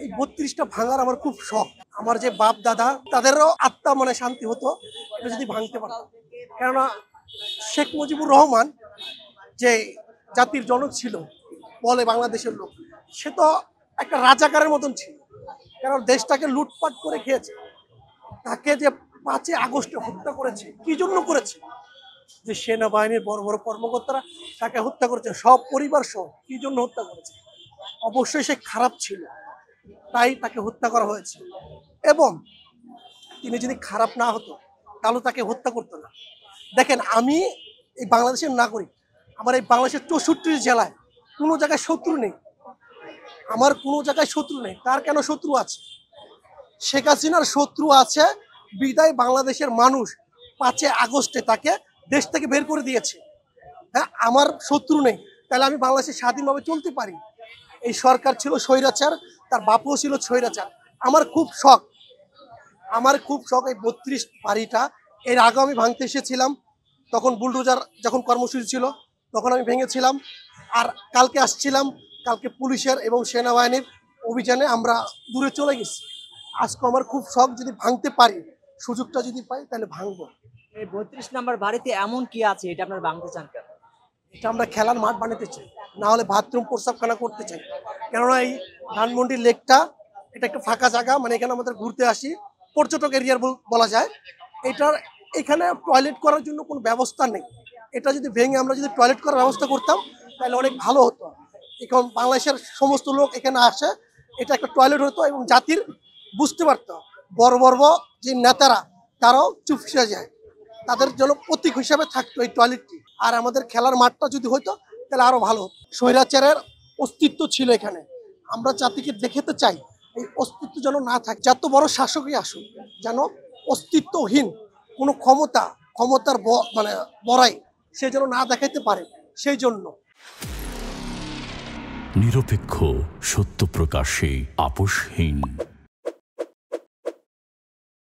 এই ৩২টা ভাঙার আমার খুব শখ। আমার যে বাপ দাদা তাদেরও আত্মা মানে শান্তি হতো এটা যদি ভাঙতে পারতাম। কেননা শেখ মুজিবুর রহমান যে জাতির জনক ছিল বলে বাংলাদেশের লোক, সে তো একটা রাজাকারের মতন ছিল। কারণ দেশটাকে লুটপাট করে খেয়েছে। তাকে যে ৫ই আগস্টে হত্যা করেছে, কি জন্য করেছে? যে সেনাবাহিনীর বড় বড় কর্মকর্তারা তাকে হত্যা করেছে, সব পরিবার সহ। কি জন্য হত্যা করেছে? অবশ্যই সে খারাপ ছিল, তাই তাকে হত্যা করা হয়েছে। এবং তিনি যদি খারাপ না হতো তাহলে তাকে হত্যা করতো না। দেখেন, আমি এই বাংলাদেশের নাগরিক, আমার এই বাংলাদেশের ৬৪ জেলায় কোনো জায়গায় শত্রু নেই। আমার কোনো জায়গায় শত্রু নেই। তার কেন শত্রু আছে? শেখ হাসিনার শত্রু আছে বিদায় বাংলাদেশের মানুষ ৫ই আগস্টে তাকে দেশ থেকে বের করে দিয়েছে। হ্যাঁ, আমার শত্রু নেই, তাহলে আমি বাংলাদেশে স্বাধীনভাবে চলতে পারি। এই সরকার ছিল স্বৈরাচার, তার বাপও ছিল স্বৈরাচার। আমার খুব শখ এই ৩২ বাড়িটা। এর আগে আমি ভাঙতে এসেছিলাম, তখন বুলডোজার যখন কর্মসূচি ছিল তখন আমি ভেঙেছিলাম। আর কালকে আসছিলাম, কালকে পুলিশের এবং সেনাবাহিনীর অভিযানে আমরা দূরে চলে গেছি। আজকে আমার খুব শখ, যদি ভাঙতে পারি, সুযোগটা যদি পাই তাহলে ভাঙবো। এই ৩২ নাম্বার বাড়িতে এমন কি আছে এটা আপনার ভাঙতে চান কেন? এটা আমরা খেলার মাঠ বানাতে চাই, না হলে বাথরুম প্রস্রাবখানা করতে চাই। কেননা এই ধানমন্ডি লেকটা এটা একটা ফাঁকা জায়গা, মানে এখানে আমাদের ঘুরতে আসি, পর্যটক এরিয়ার বলা যায়। এখানে টয়লেট করার জন্য কোনো ব্যবস্থা নেই। এটা যদি ভেঙে আমরা যদি টয়লেট করার ব্যবস্থা করতাম তাহলে অনেক ভালো হতো। এখন বাংলাদেশের সমস্ত লোক এখানে আসে, এটা একটা টয়লেট হতো এবং জাতির বুঝতে পারতো। বড় বড় যে নেতারা তারাও চুপসে যায়, তাদের জন্য প্রতীক হিসাবে থাকতো এই টয়লেটটি। আর আমাদের খেলার মাঠটা যদি হইতো তাহলে আরো ভালো। স্বৈরাচারের অস্তিত্ব ছিল এখানে, আমরা জাতিকে দেখাতে চাই এই অস্তিত্ব যেন না থাকে। যত বড় শাসকই আসুক, যেন অস্তিত্বহীন কোনো ক্ষমতার মানে বড়াই সে যেন না দেখাইতে পারে। সেই জন্য নিরপেক্ষ, সত্য প্রকাশে আপোষহীন।